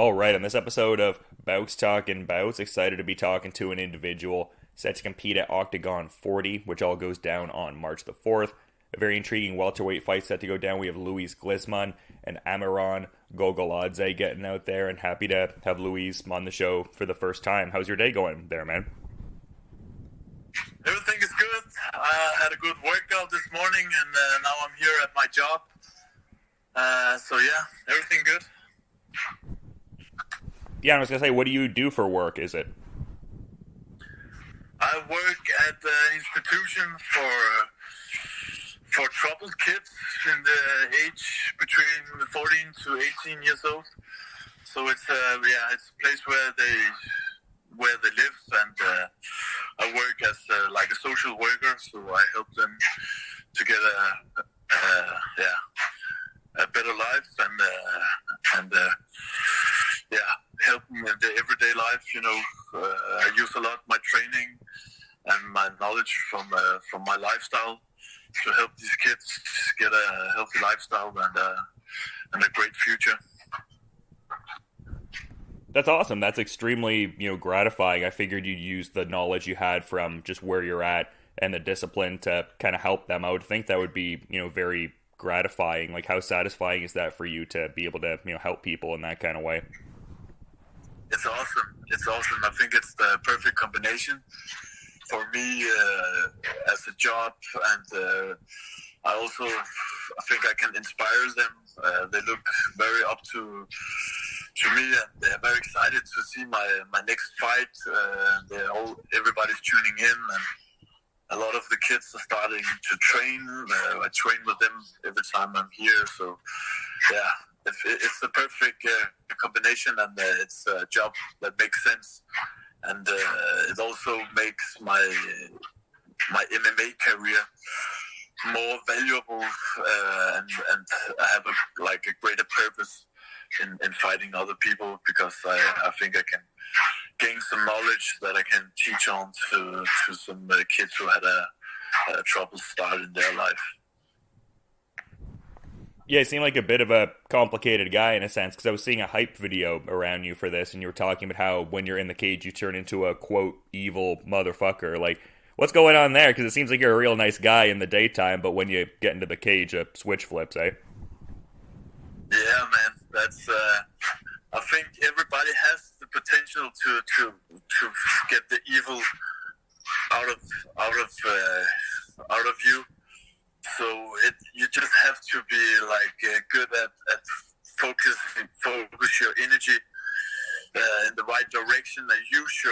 All right, on this episode of Bowks Talking Bouts, excited to be talking to an individual set to compete at Oktagon 40, which all goes down on March the 4th. A very intriguing welterweight fight set to go down. We have Glismann and Amiran Gogoladze getting out there, and happy to have Luis on the show for the first time. How's your day going there, man? Everything is good. I had a good workout this morning, and now I'm here at my job. So yeah, everything good. Yeah, I was gonna say, what do you do for work? Is it? I work at an institution for troubled kids in the age between 14 to 18 years old. So it's it's a place where they live, and I work as like a social worker. So I help them to get a better life and help them in their everyday life. I use a lot my training and my knowledge from my lifestyle to help these kids get a healthy lifestyle and a great future. That's awesome. That's extremely, gratifying. I figured you'd use the knowledge you had from just where you're at and the discipline to kind of help them. I would think that would be, very gratifying. Like, how satisfying is that for you to be able to, help people in that kind of way? It's awesome. It's awesome. I think it's the perfect combination for me as a job, and I think I can inspire them. They look very up to me, and they're very excited to see my next fight. Everybody's tuning in, and a lot of the kids are starting to train. I train with them every time I'm here. So, yeah, it's the perfect combination, and it's a job that makes sense. And it also makes my MMA career more valuable, and I have a greater purpose in fighting other people, because I think I can gain some knowledge that I can teach on to some kids who had a troubled start in their life. Yeah, you seem like a bit of a complicated guy in a sense, because I was seeing a hype video around you for this, and you were talking about how when you're in the cage you turn into a, quote, evil motherfucker. Like, what's going on there? Because it seems like you're a real nice guy in the daytime, but when you get into the cage, a switch flips, eh? Yeah, man. That's I think everybody has the potential to get the evil out of you. So you just have to be good at focus your energy in the right direction, and use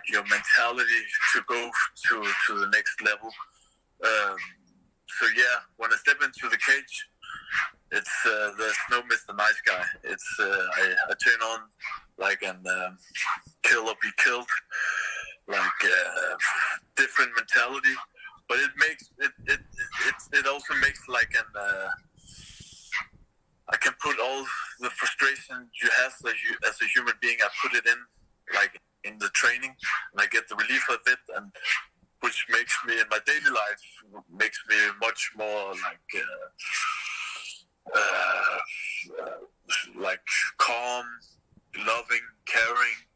your mentality to go to the next level. So yeah, when I step into the cage, it's there's no Mr. Nice Guy. It's I turn on and kill or be killed, different mentality. But it also makes I can put all the frustration you have as a human being. I put it in the training, and I get the relief of it, and which makes me in my daily life much more calm, loving, caring,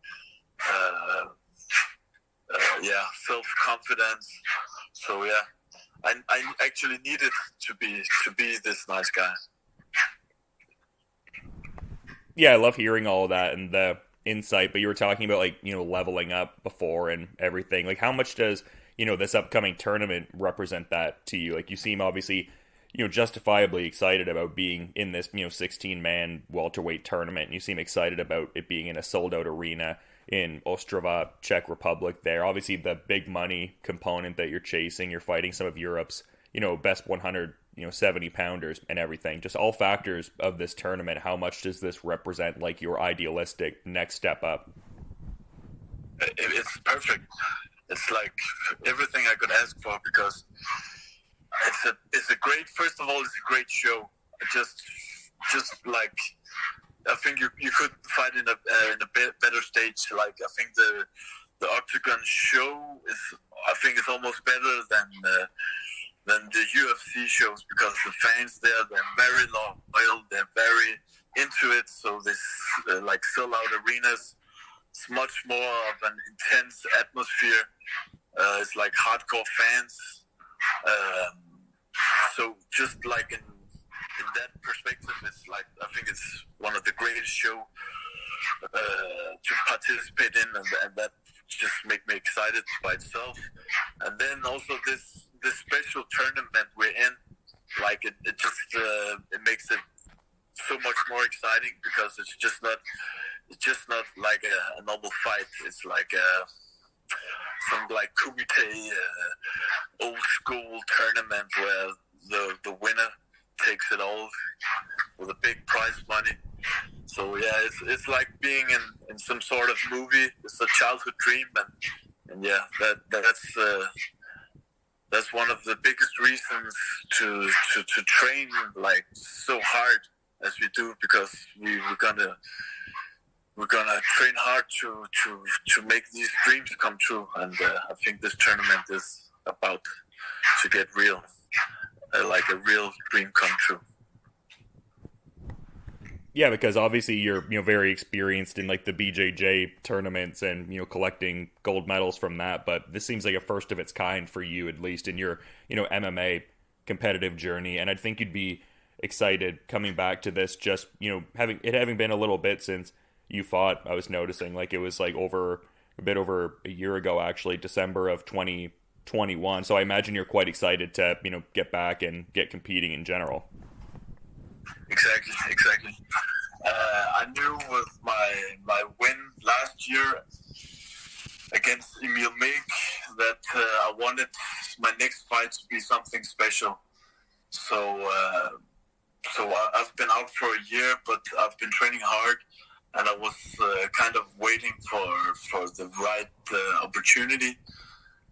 self-confidence. So yeah, I actually needed to be this nice guy. Yeah, I love hearing all of that and the insight, but you were talking about leveling up before and everything. Like, how much does this upcoming tournament represent that to you? Like, you seem obviously justifiably excited about being in this 16-man welterweight tournament, and you seem excited about it being in a sold-out arena in Ostrava, Czech Republic. There, obviously, the big money component that you're chasing. You're fighting some of Europe's best 170 pounders and everything. Just all factors of this tournament. How much does this represent your idealistic next step up? It's perfect. It's like everything I could ask for, because it's a great. First of all, it's a great show. Just I think you could fight in a better stage. I think the Oktagon show is almost better than the UFC shows, because the fans there, they're very loyal, they're very into it, so this like sell out arenas. It's much more of an intense atmosphere. It's like hardcore fans. So just like in that perspective, it's like, I think it's one of the greatest show to participate in, and that just make me excited by itself. And then also this special tournament we're in, like it just it makes it so much more exciting, because it's just not like a normal fight. It's like some like Kumite old school tournament where the winner takes it all with a big prize money. So yeah, it's like being in some sort of movie. It's a childhood dream, and yeah, that's one of the biggest reasons to train like so hard as we do, because we're gonna train hard to make these dreams come true. And I think this tournament is about to get real, like a real dream come true. Yeah, because obviously you're very experienced in like the BJJ tournaments and collecting gold medals from that, but this seems like a first of its kind for you, at least in your MMA competitive journey. And I think you'd be excited coming back to this, just having been a little bit since you fought. I was noticing like it was like a bit over a year ago, actually, December of 2021. So I imagine you're quite excited to get back and get competing in general. Exactly. I knew with my win last year against Emil Meek that I wanted my next fight to be something special. So I've been out for a year, but I've been training hard, and I was kind of waiting for the right opportunity,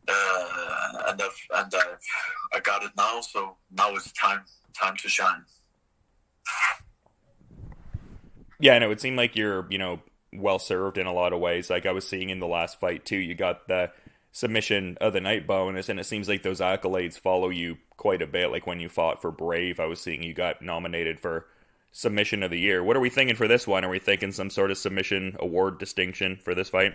and I got it now. So now it's time to shine. Yeah, and it would seem like you're, well served in a lot of ways. Like I was seeing in the last fight too, you got the submission of the night bonus, and it seems like those accolades follow you quite a bit. Like when you fought for Brave, I was seeing you got nominated for submission of the year. What are we thinking for this one? Are we thinking some sort of submission award distinction for this fight?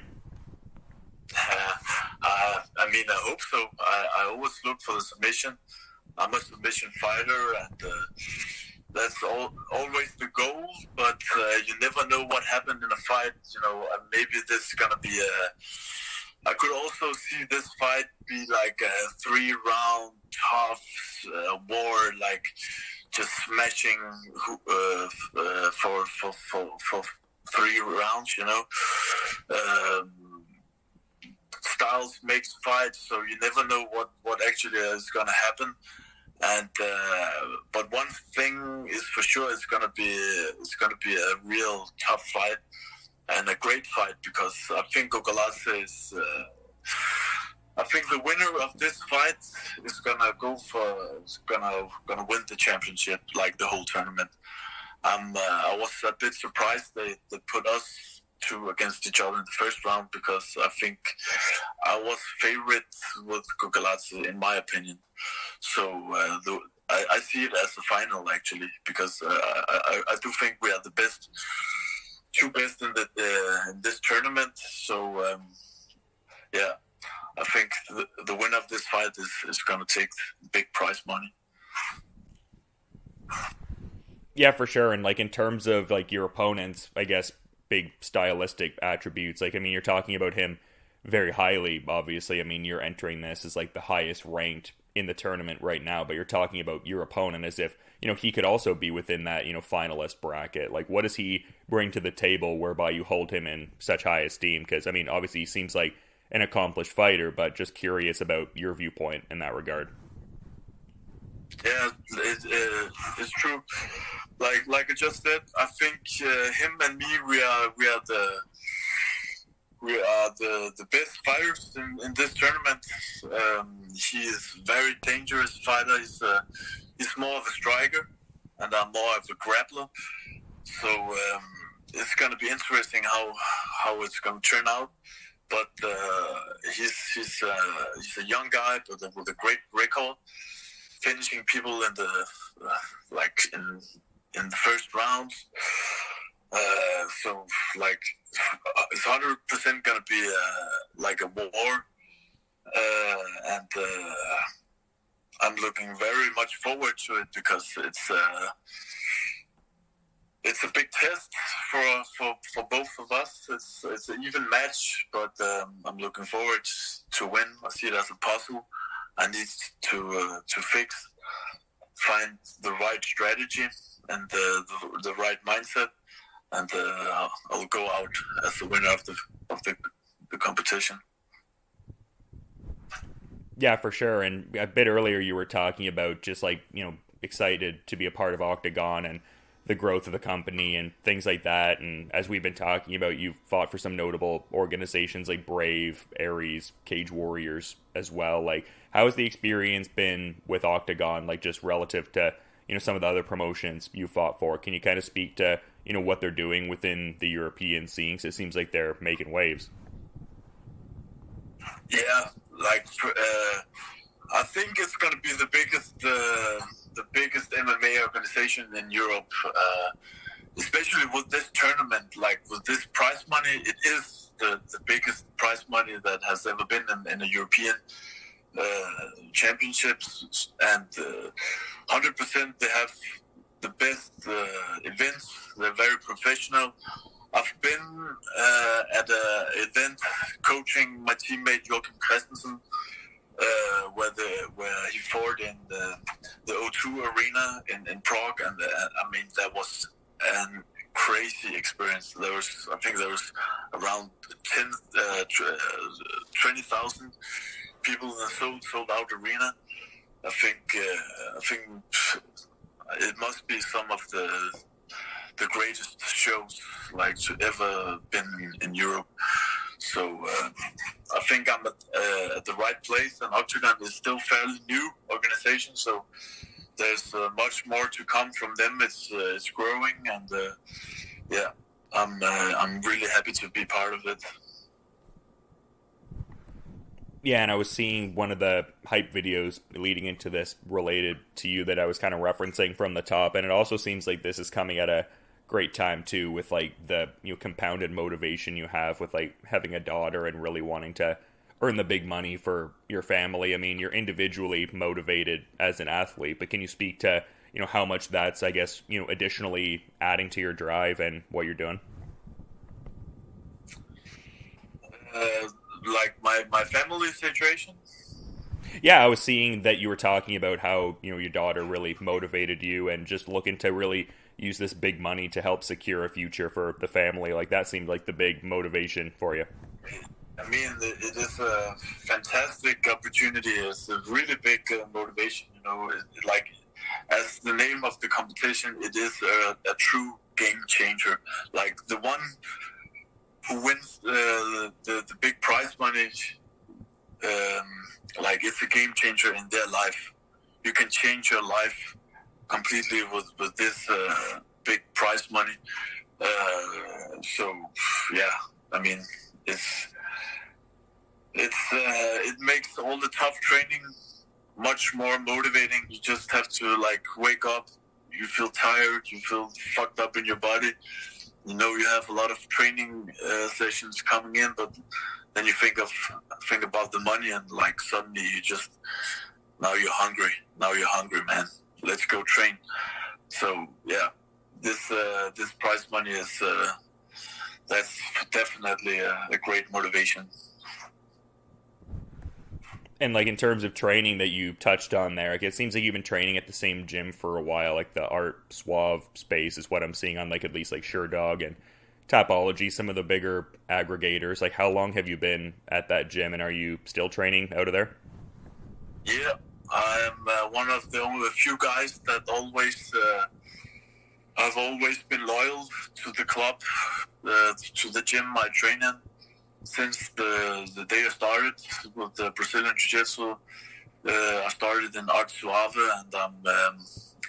I mean, I hope so. I always look for the submission. I'm a submission fighter, and that's always the goal, but you never know what happened in a fight. Maybe this is going to be I could also see this fight be like a 3-round tough war, like just smashing for 3 rounds, Styles makes fights, so you never know what actually is going to happen. And but one thing is for sure, it's gonna be a real tough fight and a great fight, because I think Gogoladze is. I think the winner of this fight is gonna gonna win the championship, like the whole tournament. I was a bit surprised they put us two against each other in the first round, because I think I was favorite with Gogoladze, in my opinion. So I see it as a final, actually, because I do think we are the two best in this tournament. So yeah, I think the winner of this fight is going to take big prize money. Yeah, for sure. And like in terms of like your opponents, I guess big stylistic attributes. Like, I mean, you're talking about him very highly, obviously. I mean, you're entering this as like the highest ranked in the tournament right now, but you're talking about your opponent as if, he could also be within that, finalist bracket. Like, what does he bring to the table whereby you hold him in such high esteem? Because, I mean, obviously he seems like an accomplished fighter, but just curious about your viewpoint in that regard. Yeah, it's true. Like I just said, I think him and me, we are the best fighters in this tournament. He is a very dangerous fighter. He's more of a striker, and I'm more of a grappler. So it's going to be interesting how it's going to turn out. But he's a young guy with a great record. finishing people in the like in the first rounds. So like it's 100% gonna be like a war, and I'm looking very much forward to it because it's a big test for both of us. It's an even match, but I'm looking forward to win. I see it as a puzzle. I need to fix, find the right strategy and the right mindset, and I'll go out as the winner of the competition. Yeah, for sure. And a bit earlier, you were talking about just like, excited to be a part of Oktagon and the growth of the company and things like that. And as we've been talking about, you've fought for some notable organizations like Brave, Aries, Cage Warriors as well. Like, how has the experience been with Oktagon, like just relative to, some of the other promotions you fought for? Can you kind of speak to, what they're doing within the European scene? 'Cause it seems like they're making waves. Yeah, like I think it's going to be the biggest MMA organization in Europe, especially with this tournament. Like with this prize money, it is the biggest prize money that has ever been in the European championships, and 100% they have the best events. They're very professional. I've been at an event coaching my teammate Joachim Christensen, where he fought in the O2 arena in Prague, and I mean that was a crazy experience. I think there was around 20,000 people in a sold out arena. I think it must be some of the greatest shows like to ever been in Europe. So I think I'm at the right place, and Oktagon is still fairly new organization, so there's much more to come from them. It's growing, and yeah, I'm really happy to be part of it. Yeah, and I was seeing one of the hype videos leading into this related to you that I was kind of referencing from the top, and it also seems like this is coming at a great time too, with like the compounded motivation you have with like having a daughter and really wanting to earn the big money for your family. I mean, you're individually motivated as an athlete, but can you speak to how much that's, I guess, additionally adding to your drive and what you're doing? Like my family situation. Yeah, I was seeing that you were talking about how your daughter really motivated you and just looking to really use this big money to help secure a future for the family. Like that seemed like the big motivation for you. I mean, it is a fantastic opportunity. It's a really big motivation. Like as the name of the competition, it is a true game changer. Like the one who wins the big prize money, like it's a game changer in their life. You can change your life completely with this big prize money. So yeah, I mean it makes all the tough training much more motivating. You just have to like wake up. You feel tired. You feel fucked up in your body. You have a lot of training sessions coming in, but then you think about the money, and like suddenly now you're hungry. Now you're hungry, man. Let's go train. So yeah, this prize money is that's definitely a great motivation. And like in terms of training that you touched on there, like it seems like you've been training at the same gym for a while. Like the Art Suave space is what I'm seeing on like at least like SureDog and Tapology, some of the bigger aggregators. Like how long have you been at that gym, and are you still training out of there? Yeah, I'm one of the only few guys that I've always been loyal to the club, to the gym I train in. Since the day I started with the Brazilian Jiu-Jitsu, I started in Art Suave, and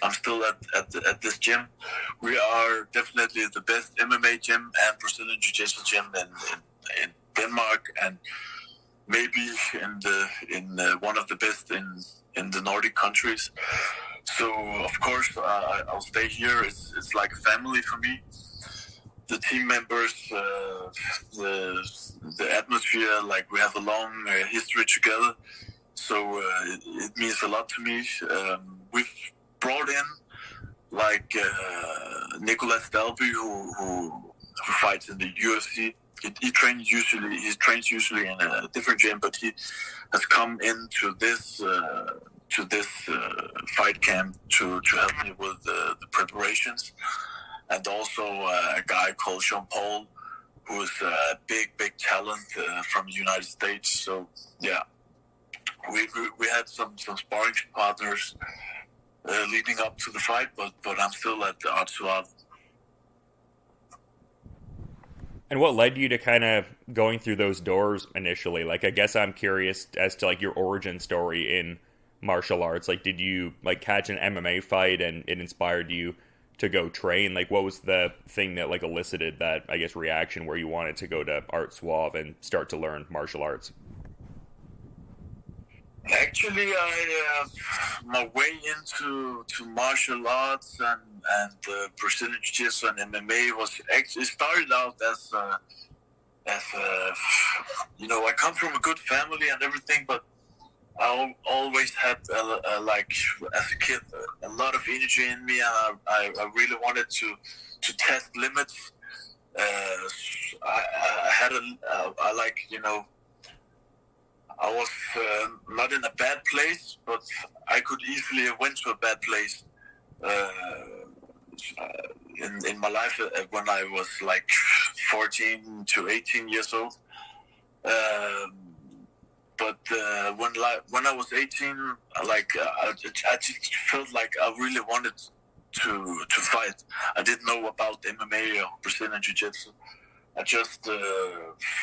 I'm still at this gym. We are definitely the best MMA gym and Brazilian Jiu-Jitsu gym in Denmark, and maybe in one of the best in in the Nordic countries. So of course I'll stay here. It's like a family for me. The team members, the atmosphere, like we have a long history together. So it means a lot to me. We've brought in like Nicolas Dalby, who fights in the UFC. He trains usually in a different gym, but he has come into this fight camp to help me with the preparations. And also a guy called Jean Paul, who is a big talent from the United States. So yeah, we had some sparring partners leading up to the fight, but I'm still at the Art Suave. And what led you to kind of going through those doors initially? Like, I guess I'm curious as to like your origin story in martial arts. Like, did you like catch an MMA fight and it inspired you to go train? Like, what was the thing that like elicited that, I guess, reaction where you wanted to go to Art Suave and start to learn martial arts? Actually, my way into martial arts and Brazilian Jiu-Jitsu and MMA was actually started out as I come from a good family and everything, but I always had like as a kid a lot of energy in me, and I really wanted to test limits. I had I like I was not in a bad place, but I could easily have went to a bad place in my life when I was like 14 to 18 years old. But when I was 18, I just felt like I really wanted to fight. I didn't know about MMA or Brazilian Jiu-Jitsu. I just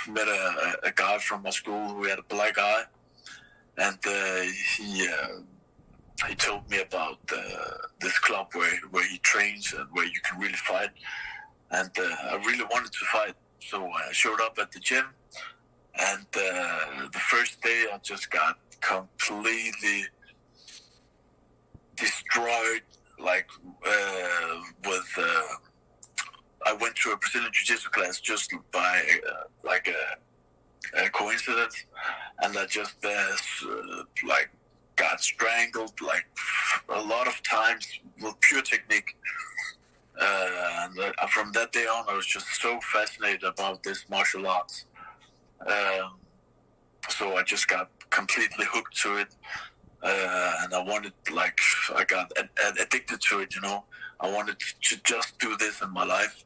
met a guy from my school who had a black eye, and he told me about this club where he trains and where you can really fight. And I really wanted to fight, so I showed up at the gym. And the first day, I just got completely destroyed. I went to a Brazilian Jiu-Jitsu class just by a coincidence, and I just got strangled like a lot of times with pure technique. And from that day on, I was just so fascinated about this martial arts. So I just got completely hooked to it, and I wanted, I got addicted to it, I wanted to just do this in my life.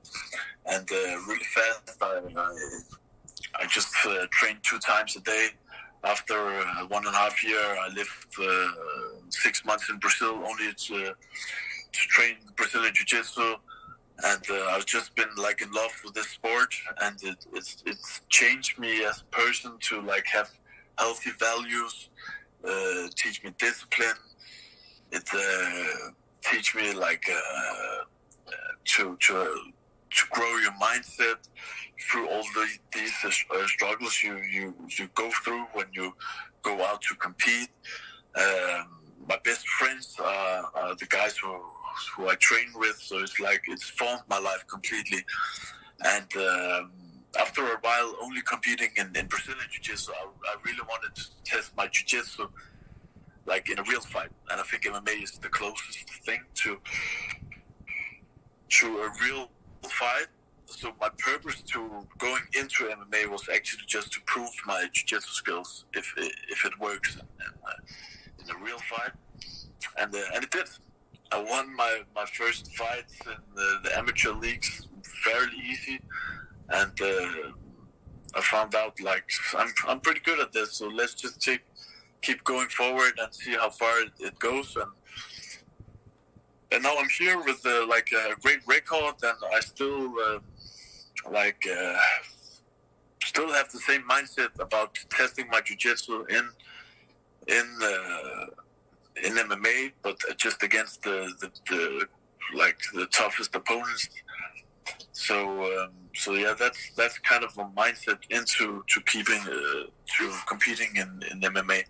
And really fast, I just trained 2 times a day. After 1.5 years, I lived 6 months in Brazil only to train Brazilian Jiu-Jitsu. And I've just been in love with this sport, and it's changed me as a person to have healthy values, teach me discipline. It teach me to grow your mindset through all these struggles you go through when you go out to compete. My best friends are the guys who I train with, so it's formed my life completely. And after a while, only competing in Brazilian Jiu-Jitsu, I really wanted to test my Jiu-Jitsu in a real fight. And I think MMA is the closest thing to a real fight. So my purpose to going into MMA was actually just to prove my Jiu-Jitsu skills, if it works in a real fight. And it did. I won my first fights in the amateur leagues fairly easy, and I found out I'm pretty good at this. So let's just keep going forward and see how far it goes. And now I'm here with a great record, and I still still have the same mindset about testing my jiu-jitsu in MMA, but just against the toughest opponents. So yeah, that's kind of a mindset to competing in MMA.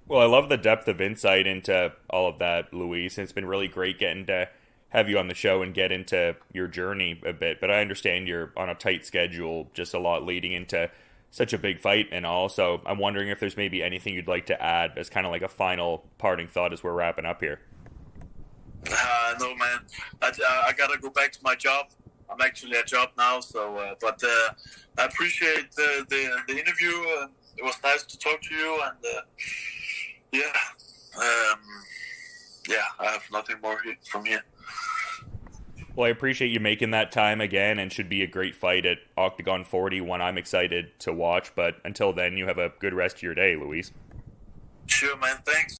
Well, I love the depth of insight into all of that, Luis. And it's been really great getting to have you on the show and get into your journey a bit. But I understand you're on a tight schedule, just a lot leading into such a big fight and all. So I'm wondering if there's maybe anything you'd like to add as kind of like a final parting thought as we're wrapping up here. No, man. I gotta go back to my job. I'm actually at job now, so but I appreciate the interview. It was nice to talk to you, and yeah, yeah. I have nothing more from here. Well, I appreciate you making that time again, and should be a great fight at Oktagon 40, one I'm excited to watch. But until then, you have a good rest of your day, Luis. Sure, man. Thanks.